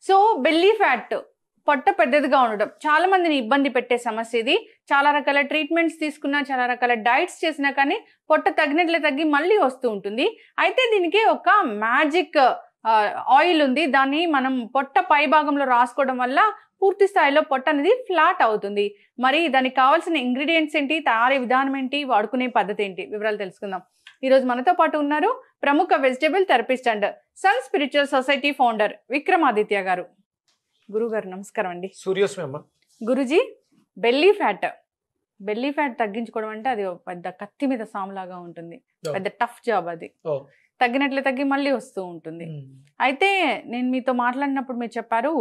So belly fat, పొట్ట పెద్దదిగా ఉండడం చాలా మందిని ఇబ్బంది పెట్టే సమస్య ఇది. చాలా రకాల ట్రీట్మెంట్స్ తీసుకున్నా, చాలా రకాల డైట్స్ చేసినా కానీ పొట్ట తగ్గినట్లే తగ్గి మళ్ళీ వస్తూ ఉంటుంది. అయితే దీనికి ఒక మ్యాజిక్ ఆయిల్ ఉంది. దాన్ని మనం పొట్ట పై భాగంలో రాసుకోవడం వల్ల పూర్తి స్థాయిలో పొట్ట అనేది ఫ్లాట్ అవుతుంది. మరి దానికి కావాల్సిన ఇంగ్రీడియంట్స్ ఏంటి, తయారీ విధానం ఏంటి, వాడుకునే పద్ధతి ఏంటి, వివరాలు తెలుసుకుందాం. ఈరోజు మనతో పాటు ఉన్నారు ప్రముఖ vegetable therapist and sun spiritual society founder Vikramaditya garu. గురుగారు నమస్కారం అండి. సూర్యోస్మి. గురుజీ, బెల్లీ ఫ్యాట్ తగ్గించుకోవడం అంటే అది పెద్ద కత్తి మీద సాములాగా ఉంటుంది. పెద్ద టఫ్ జాబ్ అది. తగ్గినట్లే తగ్గి మళ్ళీ వస్తూ ఉంటుంది. అయితే నేను మీతో మాట్లాడినప్పుడు మీరు చెప్పారు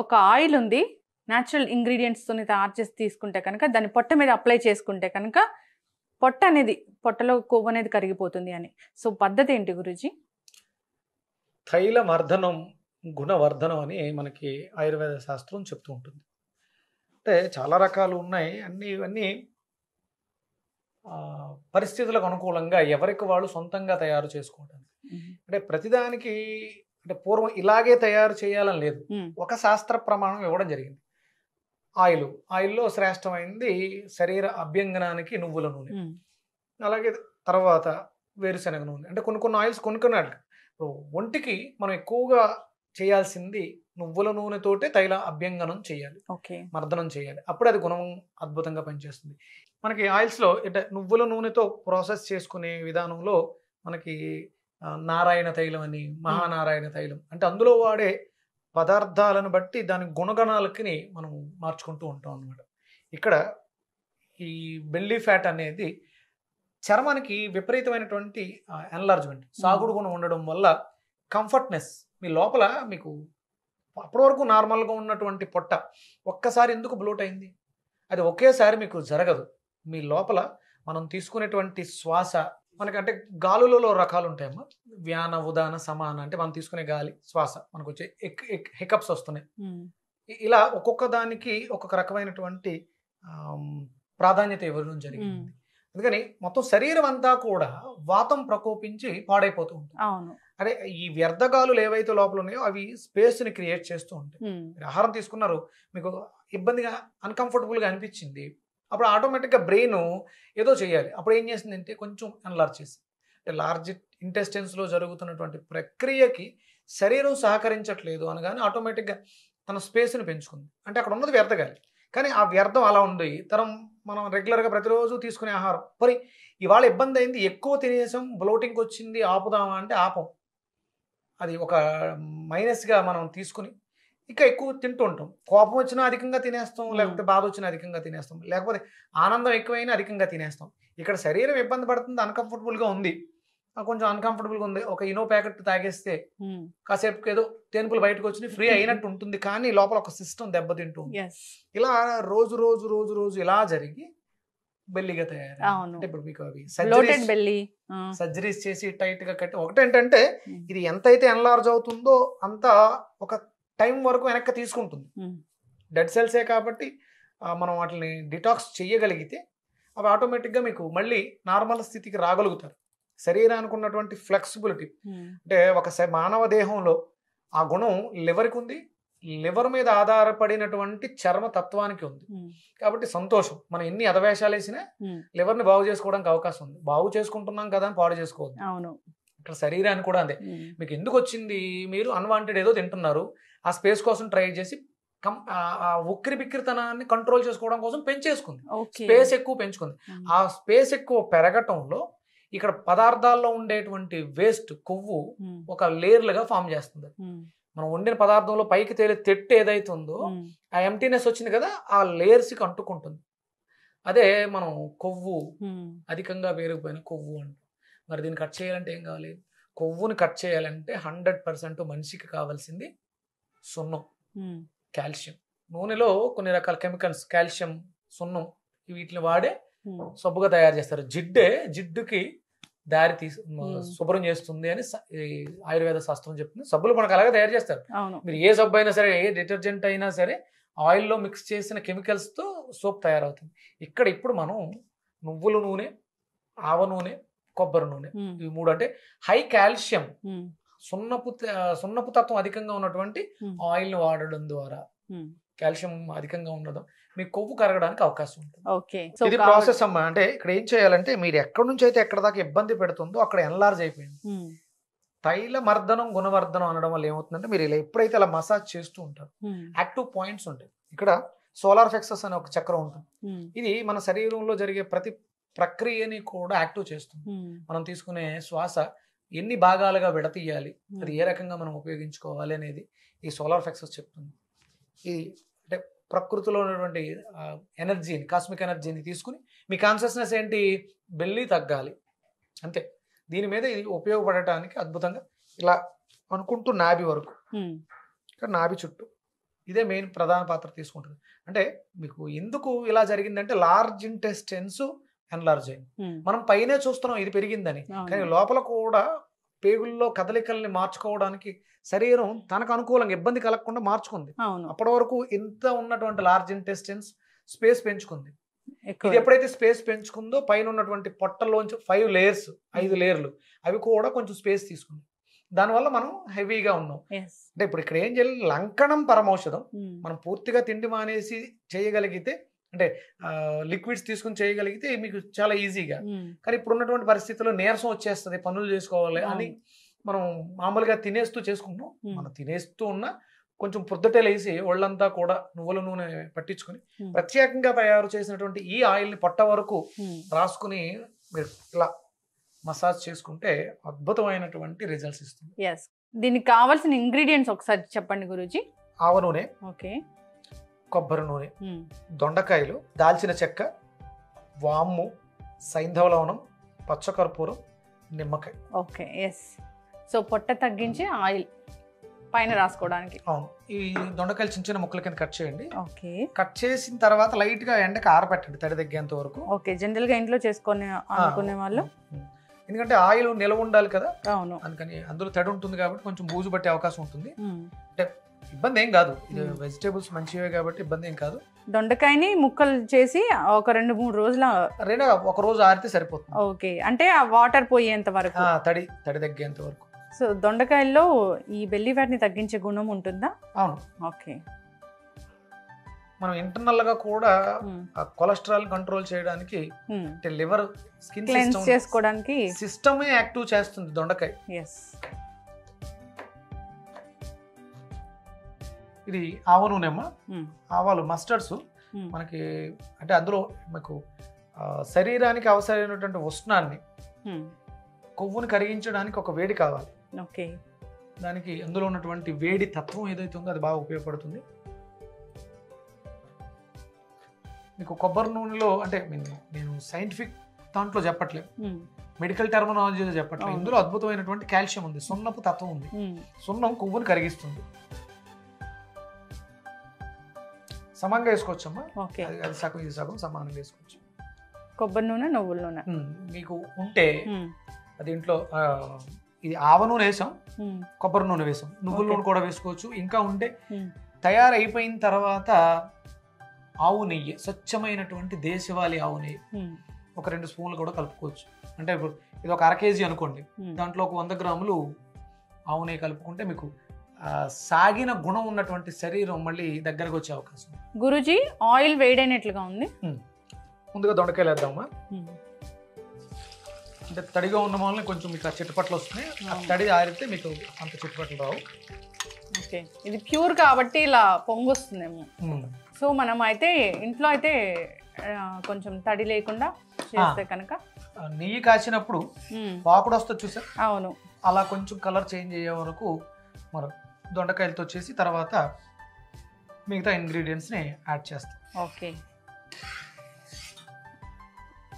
ఒక ఆయిల్ ఉంది, న్యాచురల్ ఇంగ్రీడియంట్స్ తోని తయారు చేసి తీసుకుంటే కనుక దాన్ని పొట్ట మీద అప్లై చేసుకుంటే కనుక పొట్టలో కొవ్వు అనేది కరిగిపోతుంది అని. సో పద్ధతి ఏంటి గురుజీ? తైలమర్ధనం గుణవర్ధనం అని మనకి ఆయుర్వేద శాస్త్రం చెప్తూ ఉంటుంది. అంటే చాలా రకాలు ఉన్నాయి, ఇవన్నీ పరిస్థితులకు అనుకూలంగా ఎవరికి వాళ్ళు సొంతంగా తయారు చేసుకోవడానికి. అంటే ప్రతిదానికి అంటే పూర్వం ఇలాగే తయారు చేయాలని లేదు, ఒక శాస్త్ర ప్రమాణం ఇవ్వడం జరిగింది. ఆయిల్లో శ్రేష్టమైంది శరీర అభ్యంగనానికి నువ్వుల నూనె, అలాగే తర్వాత వేరుశనగ నూనె. అంటే కొన్ని ఆయిల్స్ కొనుక్కున్నాడు. ఒంటికి మనం ఎక్కువగా చేయాల్సింది నువ్వుల నూనెతోటే తైల అభ్యంగనం చేయాలి, మర్దనం చేయాలి. అప్పుడు అది గుణం అద్భుతంగా పనిచేస్తుంది. మనకి ఆయిల్స్లో అంటే నువ్వుల నూనెతో ప్రాసెస్ చేసుకునే విధానంలో మనకి నారాయణ తైలం అని, మహానారాయణ తైలం అంటే అందులో వాడే పదార్థాలను బట్టి దాని గుణగణాలకి మనం మార్చుకుంటూ ఉంటాం అన్నమాట. ఇక్కడ ఈ బెల్లీ ఫ్యాట్ అనేది చర్మానికి విపరీతమైనటువంటి ఎన్లార్జ్మెంట్, సాగుడు గుణం ఉండడం వల్ల కంఫర్ట్నెస్, మీ లోపల మీకు అప్పటి వరకు నార్మల్గా ఉన్నటువంటి పొట్ట ఒక్కసారి ఎందుకు బ్లోట్ అయింది, అది ఒకేసారి మీకు జరగదు. మీ లోపల మనం తీసుకునేటువంటి శ్వాస మనకంటే గాలులలో రకాలు ఉంటాయమ్మా. వ్యాన, ఉదాన, సమాన అంటే మనం తీసుకునే గాలి శ్వాస మనకు వచ్చే హికప్స్ వస్తున్నాయి. ఇలా ఒక్కొక్క దానికి ఒక్కొక్క రకమైనటువంటి ప్రాధాన్యత ఇవ్వడం జరిగింది. అందుకని మొత్తం శరీరం అంతా కూడా వాతం ప్రకోపించి పాడైపోతూ ఉంటుంది. అదే ఈ వ్యర్థగాలులు ఏవైతే లోపల ఉన్నాయో అవి స్పేస్ని క్రియేట్ చేస్తూ ఉంటాయి. మీరు ఆహారం తీసుకున్నారు, మీకు ఇబ్బందిగా అన్కంఫర్టబుల్గా అనిపించింది, అప్పుడు ఆటోమేటిక్గా బ్రెయిన్ ఏదో చేయాలి. అప్పుడు ఏం చేసిందంటే కొంచెం ఎన్లార్జ్ చేసి, అంటే లార్జ్ ఇంటెస్టైన్స్లో జరుగుతున్నటువంటి ప్రక్రియకి శరీరం సహకరించట్లేదు అనగానే ఆటోమేటిక్గా తన స్పేస్ని పెంచుకుంది. అంటే అక్కడ ఉన్నది వ్యర్థగాలి, కానీ ఆ వ్యర్థం అలా ఉంది. మనం రెగ్యులర్గా ప్రతిరోజు తీసుకునే ఆహారం మరి ఇవాళ ఇబ్బంది అయింది, ఎక్కువ తినేసాం, బ్లోటింగ్కి వచ్చింది, ఆపుదామా అంటే ఆపం. అది ఒక మైనస్గా మనం తీసుకుని ఇంకా ఎక్కువ తింటూ ఉంటాం. కోపం వచ్చినా అధికంగా తినేస్తాం, లేకపోతే బాధ వచ్చినా అధికంగా తినేస్తాం, లేకపోతే ఆనందం ఎక్కువైనా అధికంగా తినేస్తాం. ఇక్కడ శరీరం ఇబ్బంది పడుతుంది, అన్కంఫర్టబుల్గా ఉంది, కొంచెం అన్కంఫర్టబుల్గా ఉంది, ఒక ఇనో ప్యాకెట్ తాగేస్తే కాసేపు ఏదో తేనుపులు బయటకు వచ్చి ఫ్రీ అయినట్టు ఉంటుంది, కానీ లోపల ఒక సిస్టమ్ దెబ్బతింటూ ఉంటుంది. ఇలా రోజు రోజు రోజు రోజు ఇలా జరిగి బెల్లిగా తయారు. అంటే ఇప్పుడు మీకు అవి సర్జరీస్ చేసి టైట్ గా కట్టి, ఒకటేంటంటే ఇది ఎంతైతే ఎన్లార్జ్ అవుతుందో అంత ఒక టైం వరకు వెనక్కి తీసుకుంటుంది. డెడ్ సెల్సే కాబట్టి మనం వాటిని డిటాక్స్ చేయగలిగితే అవి ఆటోమేటిక్గా మీకు మళ్ళీ నార్మల్ స్థితికి రాగలుగుతారు. శరీరానికి ఉన్నటువంటి ఫ్లెక్సిబిలిటీ అంటే ఒక మానవ దేహంలో ఆ గుణం లివర్కి ఉంది, లివర్ మీద ఆధారపడినటువంటి చర్మ తత్వానికి ఉంది. కాబట్టి సంతోషం, మనం ఎన్ని అధవేషాలు వేసినా లివర్ని బాగు చేసుకోవడానికి అవకాశం ఉంది. బాగు చేసుకుంటున్నాం కదా అని పాడు చేసుకోవద్దు. ఇక్కడ శరీరాన్ని కూడా అంతే. మీకు ఎందుకు వచ్చింది, మీరు అన్వాంటెడ్ ఏదో తింటున్నారు, ఆ స్పేస్ కోసం ట్రై చేసి ఆ ఉక్కిరి బిక్కిరితనాన్ని కంట్రోల్ చేసుకోవడం కోసం పెంచేసుకుంది, స్పేస్ ఎక్కువ పెంచుకుంది. ఆ స్పేస్ ఎక్కువ పెరగటంలో ఇక్కడ పదార్థాల్లో ఉండేటువంటి వేస్ట్ కొవ్వు ఒక లేయర్లుగా ఫామ్ చేస్తుంది. మనం వండిన పదార్థంలో పైకి తేలే తెట్టు ఏదైతే ఉందో ఆ ఎంటీనెస్ వచ్చింది కదా, ఆ లేయర్స్కి అంటుకుంటుంది. అదే మనం కొవ్వు అధికంగా పెరిగిపోయిన కొవ్వు అంటాం. మరి దీన్ని కట్ చేయాలంటే ఏం కావాలి? కొవ్వుని కట్ చేయాలంటే 100% మనిషికి కావాల్సింది సున్నం, కాల్షియం. నూనెలో కొన్ని రకాల కెమికల్స్, కాల్షియం, సున్నం, వీటిని వాడే సబ్బుగా తయారు చేస్తారు. జిడ్డుకి దారి శుభ్రం చేస్తుంది అని ఆయుర్వేద శాస్త్రం చెప్తుంది. సబ్బులు మనకు అలాగే తయారు చేస్తారు. మీరు ఏ సబ్బు అయినా సరే, ఏ డిటర్జెంట్ అయినా సరే ఆయిల్లో మిక్స్ చేసిన కెమికల్స్తో సోప్ తయారవుతుంది. ఇప్పుడు మనం నువ్వుల నూనె, ఆవ నూనె, కొబ్బరి నూనె, ఇవి మూడు అంటే హై కాల్షియం సున్నపు తత్వం అధికంగా ఉన్నటువంటి ఆయిల్ ని వాడడం ద్వారా కాల్షియం అధికంగా ఉండడం మీకు కొవ్వు కరగడానికి అవకాశం ఉంటుంది. ఓకే, ఇది ప్రాసెస్ అమ్మా. అంటే ఇక్కడ ఏం చేయాలంటే మీరు ఎక్కడి నుంచి అయితే ఎక్కడ దాకా ఇబ్బంది పెడుతుందో అక్కడ ఎన్లార్జ్ అయిపోయింది. తైల మర్దనం గుణవర్ధనం అనడం వల్ల ఏమవుతుందంటే మీరు ఇలా ఎప్పుడైతే అలా మసాజ్ చేస్తూ ఉంటారు యాక్టివ్ పాయింట్స్ ఉంటాయి. ఇక్కడ సోలార్ ప్లెక్సస్ అనే ఒక చక్రం ఉంటుంది. ఇది మన శరీరంలో జరిగే ప్రతి ప్రక్రియని కూడా యాక్టివ్ చేస్తుంది. మనం తీసుకునే శ్వాస ఎన్ని భాగాలుగా విడతీయాలి, అది ఏ రకంగా మనం ఉపయోగించుకోవాలి అనేది ఈ సోలార్ ప్లెక్సస్ చెప్తుంది. ఇది అంటే ప్రకృతిలో ఉన్నటువంటి ఎనర్జీని, కాస్మిక్ ఎనర్జీని తీసుకుని మీ కాన్షియస్నెస్ ఏంటి, బెల్లి తగ్గాలి అంతే. దీని మీద ఇది ఉపయోగపడటానికి అద్భుతంగా ఇలా అనుకుంటూ నాభి వరకు, ఇక్కడ నాభి చుట్టూ ఇదే మెయిన్ ప్రధాన పాత్ర తీసుకుంటుంది. అంటే మీకు ఎందుకు ఇలా జరిగిందంటే లార్జ్ ఇంటెస్టైన్స్ ఎన్లార్జ్ అయింది. మనం పైనే చూస్తున్నాం ఇది పెరిగిందని, కానీ లోపల కూడా పేగుల్లో కదలికల్ని మార్చుకోవడానికి శరీరం తనకు అనుకూలంగా ఇబ్బంది కలగకుండా మార్చుకుంది. అప్పటి వరకు ఇంత ఉన్నటువంటి లార్జ్ ఇంటెస్టైన్స్ స్పేస్ పెంచుకుంది. ఇది ఎప్పుడైతే స్పేస్ పెంచుకుందో పైన ఉన్నటువంటి పొట్టలోంచి 5 లేయర్లు అవి కూడా కొంచెం స్పేస్ తీసుకుంది. దానివల్ల మనం హెవీగా ఉన్నాం. అంటే ఇప్పుడు ఇక్కడ ఏం చేయాలి, లంకణం పరమౌషధం. మనం పూర్తిగా తిండి మానేసి చేయగలిగితే, అంటే లిక్విడ్స్ తీసుకుని చేయగలిగితే మీకు చాలా ఈజీగా. కానీ ఇప్పుడు ఉన్నటువంటి పరిస్థితుల్లో నీరసం వచ్చేస్తుంది, పనులు చేసుకోవాలి అని మనం మామూలుగా తినేస్తూ చేసుకుంటున్నాం. మనం తినేస్తూ ఉన్నా కొంచెం పొద్దుటేలేసి ఒళ్ళంతా కూడా నువ్వుల నూనె పట్టించుకుని ప్రత్యేకంగా తయారు చేసినటువంటి ఈ ఆయిల్ని పొట్ట వరకు రాసుకుని మీరు ఇలా మసాజ్ చేసుకుంటే అద్భుతమైనటువంటి రిజల్ట్స్ ఇస్తుంది. దీనికి కావాల్సిన ఇంగ్రీడియంట్స్ ఒకసారి చెప్పండి గురూజీ. ఆవ నూనె, ఓకే, కొబ్బరి నూనె, దొండకాయలు, దాల్చిన చెక్క, వాము, సైంధవ లవణం, పచ్చకర్పూరం, నిమ్మకాయ. ఓకే, సో పొట్ట తగ్గించి ఆయిల్ పైన రాసుకోవడానికి. అవును, ఈ దొండకాయలు చిన్న చిన్న ముక్కల కింద కట్ చేయండి. ఓకే, కట్ చేసిన తర్వాత లైట్ గా ఎండకి ఆరబెట్టండి తడి తగ్గేంత వరకు. ఓకే, జనరల్ గా ఇంట్లో చేసుకునే అనుకునే వాళ్ళు, ఎందుకంటే ఆయిల్ నిల్వ ఉండాలి కదా. అవును, అందుకని అందులో తడి ఉంటుంది కాబట్టి కొంచెం బూజు పట్టే అవకాశం ఉంటుంది. అంటే ఇబ్బంది ఏం కాదు, ఇది వెజిటేబుల్స్ మంచివే కాబట్టి ఇబ్బంది ఏం కాదు. దొండకాయని ముక్కలు చేసి ఒక 2-3 రోజుల ఒక రోజు ఆరితే సరిపోతుంది. ఓకే, అంటే ఆ వాటర్ పోయేంత వరకు, తడి తగ్గేంత వరకు. సో దొండకాయల్లో ఈ బెల్లీ ఫ్యాట్ ని తగ్గించే గుణం ఉంటుందా? అవును. ఓకే, మనం ఇంటర్నల్ గా కూడా కొలెస్ట్రాల్ కంట్రోల్ చేయడానికి, అంటే లివర్ స్కిన్ క్లెన్స్ చేసుకోవడానికి సిస్టమే యాక్టివ్ చేస్తుంది దొండకాయ. ఇది ఆవ నూనెమ్మా. ఆవాలు మస్టర్డ్స్ మనకి, అంటే అందులో మీకు శరీరానికి అవసరమైనటువంటి ఉష్ణాన్ని, కొవ్వుని కరిగించడానికి ఒక వేడి కావాలి. ఓకే, దానికి అందులో ఉన్నటువంటి వేడి తత్వం ఏదైతే ఉందో అది బాగా ఉపయోగపడుతుంది. మీకు కొబ్బరి నూనెలో, అంటే నేను సైంటిఫిక్ దాంట్లో చెప్పట్లేదు, మెడికల్ టెర్మినాలజీలో చెప్పట్లేదు, ఇందులో అద్భుతమైనటువంటి కాల్షియం ఉంది, సున్నపు తత్వం ఉంది. సున్నం కొవ్వుని కరిగిస్తుంది. సమానంగా వేసుకోవచ్చమ్మా. అది సగం ఇది సగం సమానంగా వేసుకోవచ్చు. కొబ్బరి నూనె, నువ్వుల నూనె మీకు ఉంటే దీంట్లో ఇది ఆవ నూనె వేసాం, కొబ్బరి నూనె వేసాం, నువ్వుల నూనె కూడా వేసుకోవచ్చు. ఇంకా ఉంటే తయారైపోయిన తర్వాత ఆవు నెయ్యి, స్వచ్ఛమైనటువంటి దేశవాళీ ఆవు నెయ్యి ఒక 2 స్పూన్లు కూడా కలుపుకోవచ్చు. అంటే ఇప్పుడు ఇది ఒక 1/2 కేజీ అనుకోండి, దాంట్లో ఒక 100 గ్రాములు ఆవు నెయ్యి కలుపుకుంటే మీకు సాగిన గుణం ఉన్నటువంటి శరీరం మళ్ళీ దగ్గరకు వచ్చే అవకాశం. గురూజీ, ఆయిల్ వేడైనట్లుగా ఉంది. ముందుగా దొండకాయలు వేద్దామా. అంటే తడిగా ఉన్న వాళ్ళని కొంచెం మీకు ఆ చిట్టుపట్లు వస్తున్నాయి, తడి ఆరితే మీకు అంత చిట్టుపట్లు రావు. ఓకే, ఇది ప్యూర్ కాబట్టి ఇలా పొంగొస్తుందేమో. సో మనం అయితే ఇంట్లో అయితే కొంచెం తడి లేకుండా చేస్తే కనుక, నెయ్యి కాచినప్పుడు పాకుడు వస్తుంది చూసా. అవును, అలా కొంచెం కలర్ చేంజ్ అయ్యే వరకు మనం దొండకాయలతో చేసి తర్వాత మిగతా ఇంగ్రీడియంట్స్ని యాడ్ చేస్తాం. ఓకే,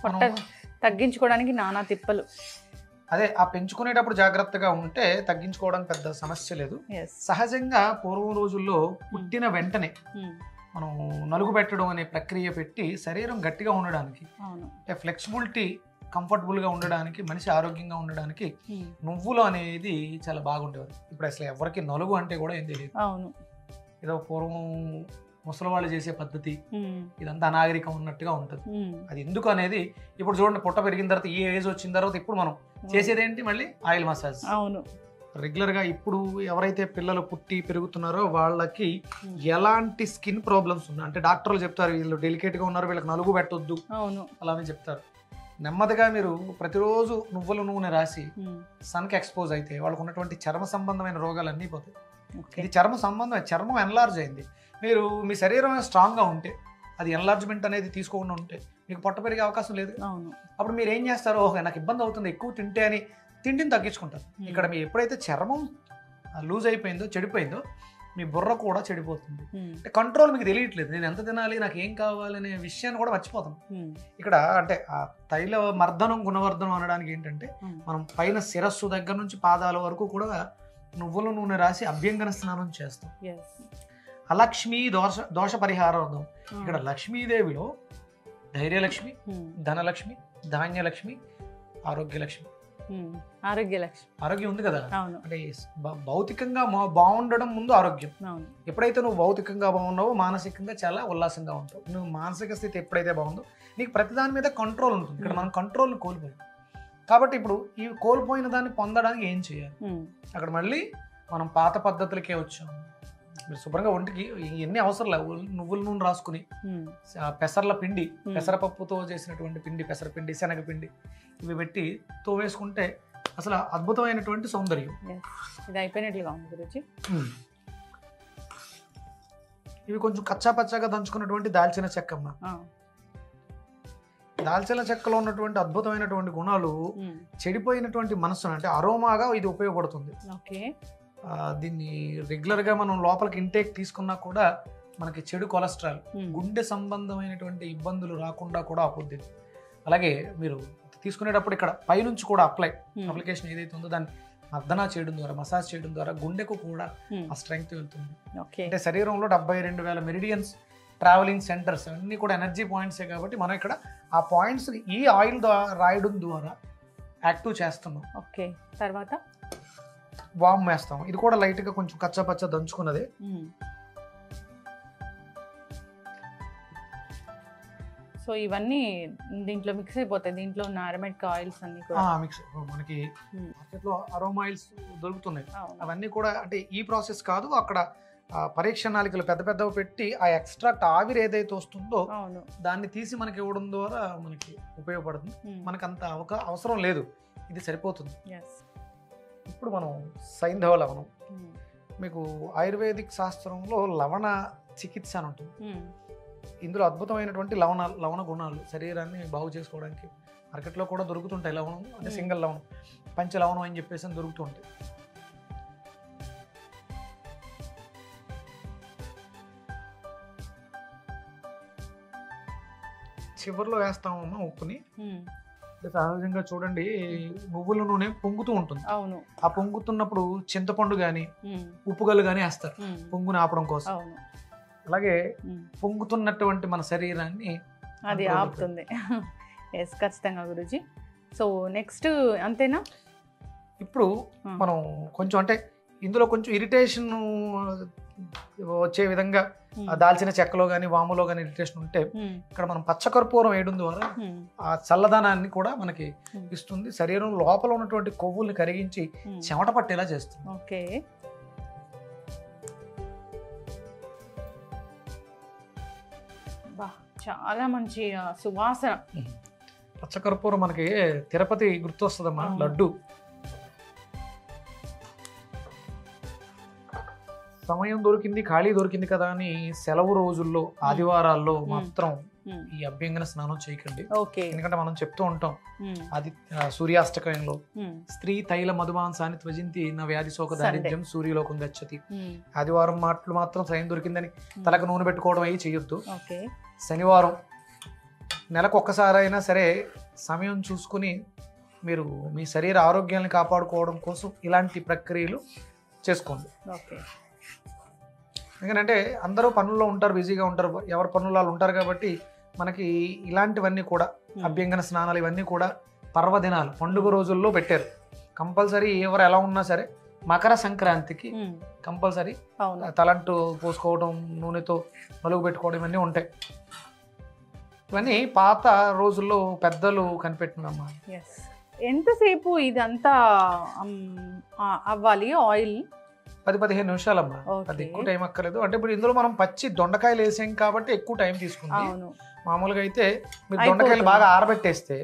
పొట్ట తగ్గించుకోవడానికి నానా తిప్పలు. అదే ఆ పెంచుకునేటప్పుడు జాగ్రత్తగా ఉంటే తగ్గించుకోవడానికి పెద్ద సమస్య లేదు. సహజంగా పూర్వం రోజుల్లో పుట్టిన వెంటనే మనం నలుగు పెట్టడం అనే ప్రక్రియ పెట్టి శరీరం గట్టిగా ఉండడానికి, అంటే ఫ్లెక్సిబిలిటీ, కంఫర్టబుల్గా ఉండడానికి, మనిషి ఆరోగ్యంగా ఉండడానికి నువ్వులు అనేది చాలా బాగుండేవారు. ఇప్పుడు అసలు ఎవరికి నలుగు అంటే కూడా ఏం తెలియదు. ఏదో పూర్వం ముసలి వాళ్ళు చేసే పద్ధతి, ఇదంతా అనాగరికం ఉన్నట్టుగా ఉంటుంది. అది ఎందుకు అనేది ఇప్పుడు చూడండి, పుట్ట పెరిగిన తర్వాత ఈ ఏజ్ వచ్చిన తర్వాత ఇప్పుడు మనం చేసేది ఏంటి, మళ్ళీ ఆయిల్ మసాజ్. అవును, రెగ్యులర్గా ఇప్పుడు ఎవరైతే పిల్లలు పుట్టి పెరుగుతున్నారో వాళ్ళకి ఎలాంటి స్కిన్ ప్రాబ్లమ్స్ ఉన్నాయి అంటే డాక్టర్లు చెప్తారు వీళ్ళు డెలికేట్గా ఉన్నారు వీళ్ళకి నలుగు పెట్టొద్దు అవును అలానే చెప్తారు. నెమ్మదిగా మీరు ప్రతిరోజు నువ్వుల నూనె రాసి సన్కి ఎక్స్పోజ్ అయితే వాళ్ళకు ఉన్నటువంటి చర్మ సంబంధమైన రోగాలన్నీ పోతాయి. ఇది చర్మ సంబంధం, చర్మం ఎన్లార్జ్ అయింది. మీరు మీ శరీరం స్ట్రాంగ్గా ఉంటే అది ఎన్లార్జ్మెంట్ అనేది తీసుకోకుండా ఉంటే మీకు పొట్ట పెరిగే అవకాశం లేదు. అప్పుడు మీరు ఏం చేస్తారు, ఓకే నాకు ఇబ్బంది అవుతుంది ఎక్కువ తింటే అని తిండిని తగ్గించుకుంటారు. ఇక్కడ మీ ఎప్పుడైతే చర్మం లూజ్ అయిపోయిందో చెడిపోయిందో మీ బుర్ర కూడా చెడిపోతుంది. అంటే కంట్రోల్ మీకు తెలియట్లేదు, నేను ఎంత తినాలి నాకు ఏం కావాలి అనే విషయాన్ని కూడా మర్చిపోతాం. ఇక్కడ అంటే ఆ తైల మర్దనం గుణవర్ధనం అనడానికి ఏంటంటే మనం పైన శిరస్సు దగ్గర నుంచి పాదాల వరకు కూడా నువ్వుల నూనె రాసి అభ్యంగన స్నానం చేస్తాం. అలక్ష్మి దోష పరిహారం. ఇక్కడ లక్ష్మీదేవిలో ధైర్యలక్ష్మి, ధనలక్ష్మి, ధాన్యలక్ష్మి, ఆరోగ్యలక్ష్మి. ఆరోగ్యం ఉంది కదా, అంటే భౌతికంగా బాగుండడం ముందు ఆరోగ్యం. ఎప్పుడైతే నువ్వు భౌతికంగా బాగున్నావో మానసికంగా చాలా ఉల్లాసంగా ఉంటావు. నువ్వు మానసిక స్థితి ఎప్పుడైతే బాగుందో నీకు ప్రతి దాని మీద కంట్రోల్ ఉంటుంది. ఇక్కడ మనం కంట్రోల్ని కోల్పోయాం కాబట్టి ఇప్పుడు ఈ కోల్పోయిన దాన్ని పొందడానికి ఏం చేయాలి, అక్కడ మళ్ళీ మనం పాత పద్ధతులకే వచ్చాము. మీరు శుభ్రంగా ఒంటికి ఎన్ని అవసరం లేవు, నువ్వుల నూనె రాసుకుని పెసర్ల పిండి, పెసరపప్పుతో చేసినటువంటి పిండి, పెసరపిండి, శనగపిండి ఇవి పెట్టి తోవేసుకుంటే అసలు అద్భుతమైనటువంటి సౌందర్యం. ఇది అయిపోయినట్లుగా ఉంది గురించి. ఇవి కొంచెం కచ్చా పచ్చాగా దంచుకున్నటువంటి దాల్చిన చెక్క అమ్మ. దాల్చిన చెక్కలో ఉన్నటువంటి అద్భుతమైనటువంటి గుణాలు చెడిపోయినటువంటి మనస్సును అంటే అరోమాగా ఇది ఉపయోగపడుతుంది. దీన్ని రెగ్యులర్గా మనం లోపలికి ఇంటేక్ తీసుకున్నా కూడా మనకి చెడు కొలెస్ట్రాల్, గుండె సంబంధమైనటువంటి ఇబ్బందులు రాకుండా కూడా ఆపుద్ది. అలాగే మీరు తీసుకునేటప్పుడు ఇక్కడ పైనుంచి కూడా అప్లికేషన్ ఏదైతే ఉందో దాన్ని మర్దనా చేయడం ద్వారా, మసాజ్ చేయడం ద్వారా గుండెకు కూడా ఆ స్ట్రెంగ్త్ వెళ్తుంది. అంటే శరీరంలో 72,000 మెరిడియన్స్, ట్రావెలింగ్ సెంటర్స్ అన్నీ కూడా ఎనర్జీ పాయింట్సే కాబట్టి మనం ఇక్కడ ఆ పాయింట్స్ ఈ ఆయిల్ రాయడం ద్వారా యాక్టివ్ చేస్తున్నాం. తర్వాత వామ్ వేస్తాం. ఇది కూడా లైట్గా కొంచెం కచ్చా పచ్చా దంచుకున్నది. సో ఇవన్నీ దీంట్లో మిక్స్ అయిపోతాయి. దీంట్లో ఉన్న అరోమాటిక్ ఆయిల్స్ అన్ని కూడా మిక్స్. మనకి మార్కెట్లో అరోమా ఆయిల్స్ దొరుకుతున్నాయి, అవన్నీ కూడా అంటే ఈ ప్రాసెస్ కాదు, అక్కడ పరీక్ష నాళికలు పెద్ద పెద్దవి పెట్టి ఆ ఎక్స్ట్రాక్ట్ ఆవిరి ఏదైతే వస్తుందో దాన్ని తీసి మనకి ఇవ్వడం ద్వారా మనకి ఉపయోగపడుతుంది. మనకు అంత అవసరం లేదు, ఇది సరిపోతుంది. ఇప్పుడు మనం సైంధవ లవణం, మీకు ఆయుర్వేదిక్ శాస్త్రంలో లవణ చికిత్స అని ఉంటుంది. ఇందులో అద్భుతమైనటువంటి లవణ గుణాలు శరీరాన్ని బాగు చేసుకోవడానికి మార్కెట్లో కూడా దొరుకుతుంటాయి. లవణం అంటే సింగిల్ లవణం, పంచలవణం అని చెప్పేసి దొరుకుతుంటాయి. చివరిలో వేస్తామమ్మా ఉప్పుని. సహజంగా చూడండి నువ్వుల నూనె పొంగుతూ ఉంటుంది, ఆ పొంగుతున్నప్పుడు చింతపండు గాని ఉప్పుగల్లు గాని వేస్తారు పొంగుని ఆపడం కోసం. అలాగే పొంగుతున్నటువంటి మన శరీరాన్ని అది ఆపుతుంది. ఖచ్చితంగా గురూజీ. సో నెక్స్ట్ అంతేనా? ఇప్పుడు మనం కొంచెం అంటే ఇందులో కొంచెం ఇరిటేషన్ వచ్చే విధంగా దాల్చిన చెక్కలో కానీ వాములో కానీ ఇరిటేషన్ ఉంటే ఇక్కడ మనం పచ్చకర్పూరం వేయడం ద్వారా ఆ చల్లదనాన్ని కూడా మనకి ఇస్తుంది. శరీరం లోపల ఉన్నటువంటి కొవ్వుల్ని కరిగించి చెమట పట్టేలా చేస్తుంది. చాలా మంచి సువాసన. పచ్చకర్పూరం మనకి తిరుపతి గుర్తొస్తుందమ్మా, లడ్డు. సమయం దొరికింది, ఖాళీ దొరికింది కదా అని సెలవు రోజుల్లో ఆదివారాల్లో మాత్రం ఈ అభ్యంగన స్నానం చేయకండి. ఎందుకంటే మనం చెప్తూ ఉంటాం అది సూర్యాస్తకయంలో స్త్రీ తైల మధుమాంసాన్ని త్వజింతి నా వ్యాధి శోక దారిద్ర్యం సూర్యలోకం గచ్చతి. ఆదివారం మాటలు మాత్రం సమయం దొరికిందని తలకు నూనె పెట్టుకోవడం అయ్యి చేయొద్దు. శనివారం నెలకు ఒక్కసారైనా సరే సమయం చూసుకుని మీరు మీ శరీర ఆరోగ్యాన్ని కాపాడుకోవడం కోసం ఇలాంటి ప్రక్రియలు చేసుకోండి. ఎందుకంటే అందరూ పనుల్లో ఉంటారు, బిజీగా ఉంటారు, ఎవరి పనులు వాళ్ళు ఉంటారు కాబట్టి మనకి ఇలాంటివన్నీ కూడా అభ్యంగన స్నానాలు ఇవన్నీ కూడా పర్వదినాలు పండుగ రోజుల్లో పెట్టారు. కంపల్సరీ ఎవరు ఎలా ఉన్నా సరే మకర సంక్రాంతికి కంపల్సరీ తలంటు పోసుకోవడం, నూనెతో నలుగు పెట్టుకోవడం ఇవన్నీ ఉంటాయి. ఇవన్నీ పాత రోజుల్లో పెద్దలు కనిపెట్టినమ్మా. ఎంతసేపు ఇదంతా అవ్వాలి ఆయిల్? 10-15 నిమిషాలమ్మా. అది ఎక్కువ టైం అక్కర్లేదు. అంటే ఇప్పుడు ఇందులో మనం పచ్చి దొండకాయలు వేసాం కాబట్టి ఎక్కువ టైం తీసుకుంది. మామూలుగా అయితే మీరు దొండకాయలు బాగా ఆరబెట్టేస్తే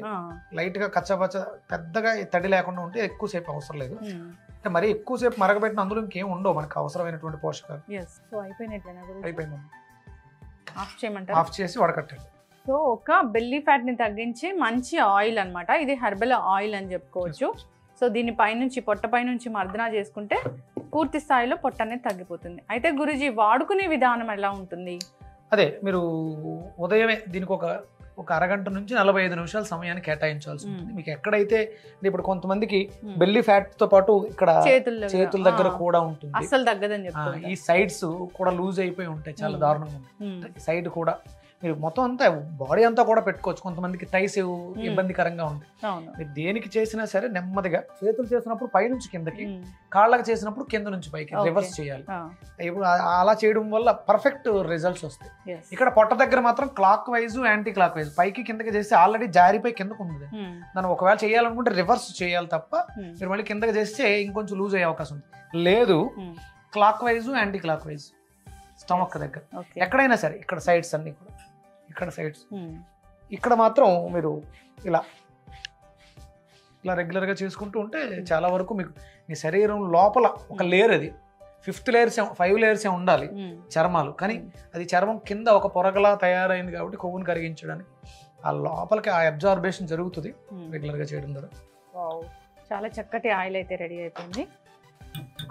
లైట్ గా కచ్చపచ్చ పెద్దగా తడి లేకుండా ఉంటే ఎక్కువసేపు అవసరం లేదు. అంటే మరీ ఎక్కువసేపు మరగబెట్టిన అందులో ఇంకేం ఉండవు మనకు అవసరమైనటువంటి పోషకాలు. అయిపోయింది. ఆఫ్ చేసి వడకట్టండి. సో ఒక బెల్లీ ఫ్యాట్ ని తగ్గించి మంచి ఆయిల్ అన్నమాట. ఇది హెర్బల్ ఆయిల్ అని చెప్పుకోవచ్చు. సో దీని పైనుంచి పొట్ట పైనుంచి మర్దన చేసుకుంటే పూర్తి స్థాయిలో పొట్ట అనేది తగ్గిపోతుంది. అయితే గురూజీ వాడుకునే విధానం ఎలా ఉంటుంది? అదే మీరు ఉదయమే దీనికి ఒక అరగంట నుంచి 45 నిమిషాల సమయాన్ని కేటాయించాల్సి ఉంటుంది. మీకు ఎక్కడైతే ఇప్పుడు కొంతమందికి బెల్లీ ఫ్యాట్ తో పాటు ఇక్కడ చేతుల దగ్గర కూడా ఉంటుంది, అసలు తగ్గదని చెప్తారు. ఈ సైడ్స్ కూడా లూజ్ అయిపోయి ఉంటాయి, చాలా దారుణంగా ఉంటాయి. సైడ్ కూడా మీరు మొత్తం అంతా బాడీ అంతా కూడా పెట్టుకోవచ్చు. కొంతమందికి టైస్ ఇబ్బందికరంగా ఉంటాయి. మీరు దేనికి చేసినా సరే నెమ్మదిగా చేతులు చేసినప్పుడు పైనుంచి కిందకి, కాళ్ళకి చేసినప్పుడు కింద నుంచి పైకి రివర్స్ చేయాలి. ఇప్పుడు అలా చేయడం వల్ల పర్ఫెక్ట్ రిజల్ట్స్ వస్తాయి. ఇక్కడ పొట్ట దగ్గర మాత్రం clock wise anti clock wise పైకి కిందకి చేస్తే ఆల్రెడీ జారిపోయి కిందకు ఉంది. దాన్ని ఒకవేళ చేయాలనుకుంటే రివర్స్ చేయాలి తప్ప మీరు మళ్ళీ కిందకి చేస్తే ఇంకొంచెం లూజ్ అయ్యే అవకాశం ఉంది. లేదు clock wise anti clock wise stomach దగ్గర ఎక్కడైనా సరే, ఇక్కడ సైడ్స్ అన్ని కూడా, ఇక్కడ సైడ్స్ ఇక్కడ మాత్రం మీరు ఇలా రెగ్యులర్గా చేసుకుంటూ ఉంటే చాలా వరకు మీకు మీ శరీరం లోపల ఒక లేయర్, అది 5 లేయర్స్ ఉండాలి చర్మాలు, కానీ అది చర్మం కింద ఒక పొరగలా తయారైంది కాబట్టి కొవ్వును కరిగించడానికి ఆ లోపలికి ఆ అబ్జార్బేషన్ జరుగుతుంది రెగ్యులర్గా చేయడం ద్వారా. చాలా చక్కటి ఆయిల్ అయితే రెడీ అయిపోయింది.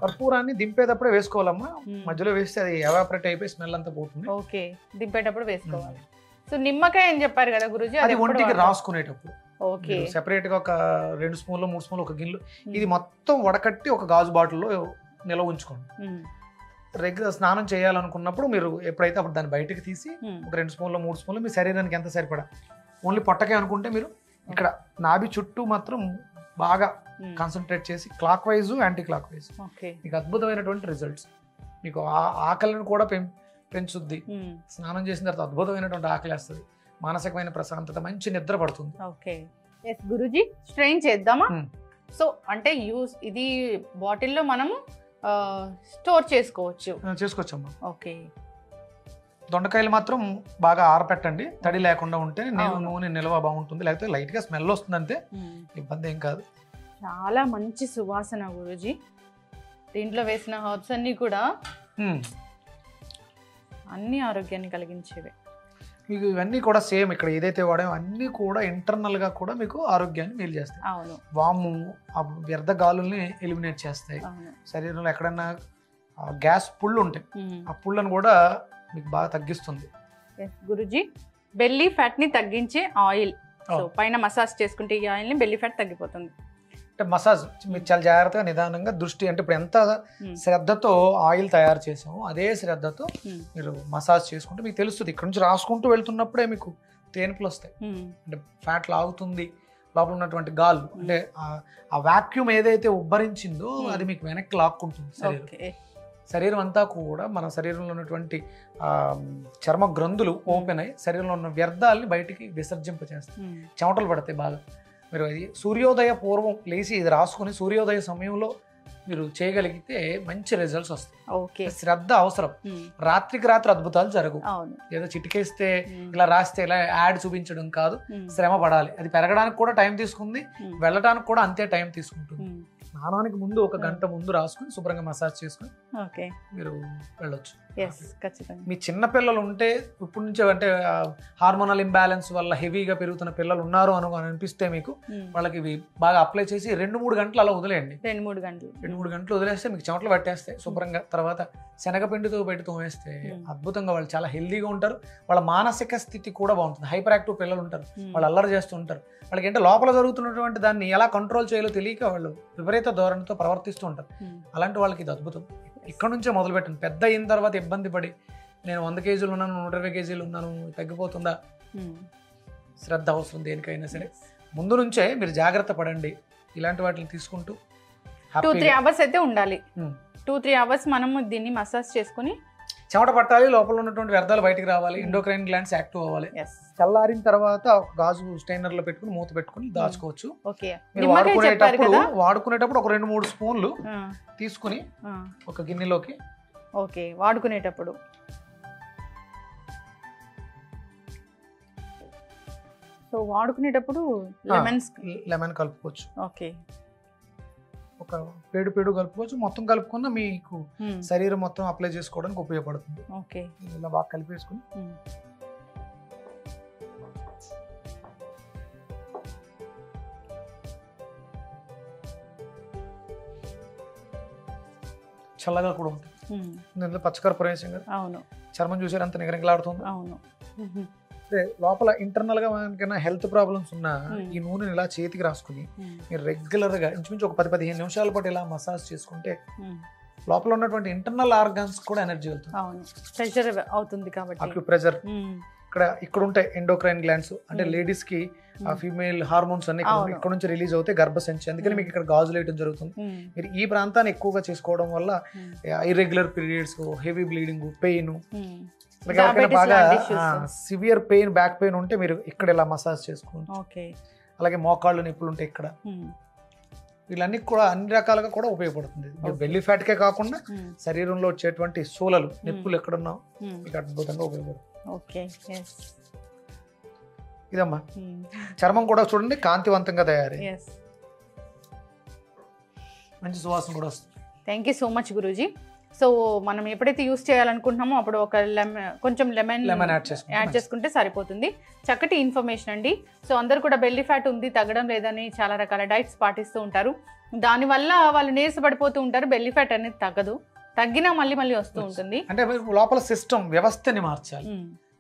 కర్పూరాన్ని దింపేటప్పుడే వేసుకోవాలమ్మా, మధ్యలో వేస్తే అది ఎవాపరేట్ అయిపోయి స్మెల్ అంతా పోతుంది. ఓకే, దింపేటప్పుడు వేసుకోవాలి. సో నిమ్మకాయ అని చెప్పారు కదా గురూజీ, అది ఒంటికి రాసుకునేటప్పుడు సెపరేట్ గా ఒక 2 స్పూన్లు 3 స్పూన్లు ఒక గిన్నెలు ఇది మొత్తం వడకట్టి ఒక గాజు బాటిల్లో నిల్వ ఉంచుకోండి. రెగ్యులర్ స్నానం చేయాలనుకున్నప్పుడు మీరు ఎప్పుడైతే అప్పుడు దాన్ని బయటకు తీసి ఒక 2 స్పూన్లు 3 స్పూన్లు మీ శరీరానికి ఎంత సరిపడా, ఓన్లీ పొట్టకే అనుకుంటే మీరు ఇక్కడ నాభి చుట్టూ మాత్రం బాగా కాన్సన్ట్రేట్ చేసి clock wise anti clock wise మీకు అద్భుతమైనటువంటి రిజల్ట్స్. మీకు ఆకలిని కూడా పెంచుద్ది. స్నానం చేసిన తర్వాత అద్భుతమైనటువంటి ఆకలి వేస్తుంది, మానసికమైన ప్రశాంతత, మంచి నిద్ర పడుతుంది. ఓకే గురూజీ, స్ట్రెయిన్ చేద్దామా? సో అంటే ఇది బాటిల్లో మనము స్టోర్ చేసుకోవచ్చమ్మా. ఓకే, దొండకాయలు మాత్రం బాగా ఆరపెట్టండి, తడి లేకుండా ఉంటే నూనె నిల్వ బాగుంటుంది. లేకపోతే లైట్ గా స్మెల్ వస్తుంది అంతే, ఇబ్బంది ఏం కాదు. చాలా మంచి సువాసన గురూజీ. దీంట్లో వేసిన హర్బ్స్ అన్ని కూడా అన్ని ఆరోగ్యాన్ని కలిగించేవే. మీకు ఇవన్నీ కూడా సేమ్ ఇక్కడ ఏదైతే వాడామో అన్నీ కూడా ఇంటర్నల్ గా కూడా మీకు ఆరోగ్యాన్ని మేలు చేస్తాయి. అవును, వాము ఆ వ్యర్థ గాలుల్ని ఎలిమినేట్ చేస్తాయి. శరీరంలో ఎక్కడన్నా గ్యాస్ పుళ్ళు ఉంటాయి, ఆ పుళ్ళను కూడా మీకు బాగా తగ్గిస్తుంది. గురూజీ, బెల్లీ ఫ్యాట్ ని తగ్గించే ఆయిల్, సో పైన మసాజ్ చేసుకుంటే ఈ ఆయిల్ ని బెల్లీ ఫ్యాట్ తగ్గిపోతుంది. అంటే మసాజ్ మీరు చాలా జాగ్రత్తగా నిదానంగా దృష్టి, అంటే ఇప్పుడు ఎంత శ్రద్ధతో ఆయిల్ తయారు చేసామో అదే శ్రద్ధతో మీరు మసాజ్ చేసుకుంటే మీకు తెలుస్తుంది. ఇక్కడ నుంచి రాసుకుంటూ వెళ్తున్నప్పుడే మీకు తేనుపులు వస్తాయి. అంటే ఫ్యాట్ లాగుతుంది, లోపల ఉన్నటువంటి గాలు, అంటే ఆ వాక్యూమ్ ఏదైతే ఉబ్బరించిందో అది మీకు వెనక్కి లాక్కుంటుంది. శరీరం అంతా కూడా మన శరీరంలో ఉన్నటువంటి చర్మ గ్రంథులు ఓపెన్ అయ్యి శరీరంలో ఉన్న వ్యర్థాలని బయటికి విసర్జింపచేస్తాయి. చెమటలు పడతాయి బాగా. మీరు అది సూర్యోదయ పూర్వం లేచి ఇది రాసుకుని సూర్యోదయ సమయంలో మీరు చేయగలిగితే మంచి రిజల్ట్స్ వస్తాయి. శ్రద్ధ అవసరం. రాత్రికి రాత్రి అద్భుతాలు జరగవు. ఏదో చిటికేస్తే ఇలా రాస్తే ఇలా యాడ్ చూపించడం కాదు, శ్రమ పడాలి. అది పెరగడానికి కూడా టైం తీసుకుంది, వెళ్ళడానికి కూడా అంతే టైం తీసుకుంటుంది. స్నానానికి ముందు 1 గంట ముందు రాసుకుని శుభ్రంగా మసాజ్ చేసుకుని మీరు వెళ్ళొచ్చు. మీ చిన్న పిల్లలు ఉంటే ఇప్పుడు నుంచి, అంటే హార్మోనల్ ఇంబ్యాలెన్స్ వల్ల హెవీగా పెరుగుతున్న పిల్లలు ఉన్నారు అని అనిపిస్తే మీకు వాళ్ళకి ఇవి బాగా అప్లై చేసి 2-3 గంటలు అలా వదిలేయండి. 2-3 గంటలు వదిలేస్తే మీకు చెమటలు పట్టేస్తాయి శుభ్రంగా. తర్వాత శనగపిండితో పెడుతూ వేస్తే అద్భుతంగా వాళ్ళు చాలా హెల్దీగా ఉంటారు. వాళ్ళ మానసిక స్థితి కూడా బాగుంటుంది. హైపర్ యాక్టివ్ పిల్లలు ఉంటారు, వాళ్ళు అల్లరి చేస్తూ ఉంటారు. వాళ్ళకి ఏంటంటే లోపల జరుగుతున్నటువంటి దాన్ని ఎలా కంట్రోల్ చేయాలో తెలియక వాళ్ళు విపరీత ధోరణితో ప్రవర్తిస్తూ ఉంటారు. అలాంటి వాళ్ళకి ఇది అద్భుతం. ఇక్కడ నుంచే మొదలు పెట్టండి. పెద్ద అయిన తర్వాత ఇబ్బంది పడి నేను 100 కేజీలు ఉన్నాను, 120 కేజీలు ఉన్నాను, తగ్గిపోతుందా? శ్రద్ధ అవసరం దేనికైనా సరే. ముందు నుంచే మీరు జాగ్రత్త పడండి. ఇలాంటి వాటిని తీసుకుంటూ 2-3 అవర్స్ అయితే ఉండాలి. 2-3 అవర్స్ మనము దీన్ని మసాజ్ చేసుకుని చెమట పట్టాలి, లోపల ఉన్నటువంటి వ్యర్థాలు బయటికి రావాలి, ఎండోక్రైన్ గ్లాండ్స్ యాక్టివ్ అవ్వాలి. ఎస్. చల్లారిన తర్వాత ఒక గాజు స్టైనర్ లో పెట్టుకుని మూత పెట్టుకుని దాచుకోవచ్చు. ఓకే. మీరు నిమ్మకాయ చెప్పారు కదా. వాడుకునేటప్పుడు ఒక 2-3 స్పూన్లు ఆ, తీసుకుని ఆ. ఒక గిన్నెలోకి ఓకే, వాడుకునేటప్పుడు. సో వాడుకునేటప్పుడు లెమన్ కలుపుకోవచ్చు. ఓకే. ఒక పేడు కలుపుకోవచ్చు. మొత్తం కలుపుకున్న మీకు శరీరం మొత్తం అప్లై చేసుకోవడానికి ఉపయోగపడుతుంది. ఓకే. ఇలా బాగా కలిపేసుకుని చల్లగా కూడా ఉంటుంది. దీంట్లో పచ్చకర్పూరం వేసాం కదా. అవును. చర్మం చూసారు అంత నిగనిగలాడుతుంది. అవును. లోపల ఇంటర్నల్ గా మనకైనా హెల్త్ ప్రాబ్లమ్స్ ఉన్నా ఈ నూనెని ఇలా చేతికి రాసుకుని మీరు రెగ్యులర్ గా ఇంచుమించు ఒక 10-15 నిమిషాల పాటు ఇలా మసాజ్ చేసుకుంటే లోపల ఉన్నటువంటి ఇంటర్నల్ ఆర్గాన్స్ కూడా ఎనర్జీ వెళ్తుంది. అవును, ప్రెషర్ అవుతుంది కాబట్టి. అక్యుప్రెషర్ ఇక్కడ ఉంటాయి ఎండోక్రైన్ గ్లాండ్స్, అంటే లేడీస్ కి ఆ ఫీమేల్ హార్మోన్స్ అన్ని ఇక్కడ నుంచి రిలీజ్ అవుతాయి గర్భసంచి. అందుకని మీకు ఇక్కడ గాజులు వేయడం జరుగుతుంది. మీరు ఈ ప్రాంతాన్ని ఎక్కువగా చేసుకోవడం వల్ల irregular periods, heavy bleeding, pain, బాగా సివియర్ పెయిన్, బ్యాక్ పెయిన్ ఉంటే మీరు ఇక్కడ ఇలా మసాజ్ చేసుకోవచ్చు. అలాగే మోకాళ్ళు నొప్పులు ఉంటాయి ఇక్కడ. వీళ్ళన్నీ కూడా అన్ని రకాలుగా కూడా ఉపయోగపడుతుంది. బెల్లీ ఫ్యాట్ కే కాకుండా శరీరంలో వచ్చేటువంటి సోలలు, నొప్పులు ఎక్కడున్నా మీకు అద్భుతంగా ఉపయోగపడుతుంది. ఇదమ్మా చర్మం కూడా చూడండి కాంతివంతంగా తయారై మంచి సువాసన కూడా వస్తుంది. Thank you so much Guruji. So మనం ఎప్పుడైతే యూస్ చేయాలనుకుంటున్నామో అప్పుడు ఒక కొంచెం లెమన్ యాడ్ చేసుకుంటే సరిపోతుంది. చక్కటి ఇన్ఫర్మేషన్ అండి. సో అందరు కూడా బెల్లీ ఫ్యాట్ ఉంది, తగ్గడం లేదని చాలా రకాల డైట్స్ పాటిస్తూ ఉంటారు. దానివల్ల వాళ్ళు నీరసపడిపోతూ ఉంటారు. బెల్లీ ఫ్యాట్ అనేది తగ్గదు, తగ్గినా మళ్ళీ వస్తూ ఉంటుంది. అంటే లోపల సిస్టమ్ వ్యవస్థని మార్చాలి.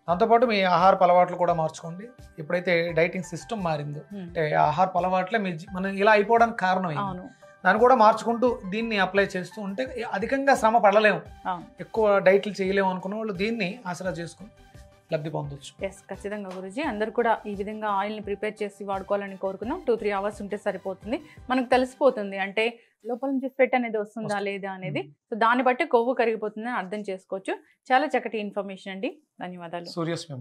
దాంతోపాటు మీ ఆహారపు అలవాట్లు కూడా మార్చుకోండి. ఎప్పుడైతే డైటింగ్ సిస్టమ్ మారిందో, అంటే ఆహారపు అలవాట్లే మనం ఇలా అయిపోవడానికి కారణం అయింది. దాన్ని కూడా మార్చుకుంటూ దీన్ని అప్లై చేస్తూ ఉంటే అధికంగా శ్రమ పడలేము, ఎక్కువ డైట్లు చేయలేము అనుకున్న వాళ్ళు దీన్ని ఆసరా చేసుకుని లబ్ధి పొందొచ్చు. ఎస్, ఖచ్చితంగా గురూజీ. అందరు కూడా ఈ విధంగా ఆయిల్ని ప్రిపేర్ చేసి వాడుకోవాలని కోరుకుందాం. 2-3 అవర్స్ ఉంటే సరిపోతుంది. మనకు తెలిసిపోతుంది అంటే లోపల నుంచి స్వెట్ అనేది వస్తుందా లేదా అనేది. సో దాన్ని బట్టి కొవ్వు కరిగిపోతుందని అర్థం చేసుకోవచ్చు. చాలా చక్కటి ఇన్ఫర్మేషన్ అండి. ధన్యవాదాలు. సూర్యస్మి.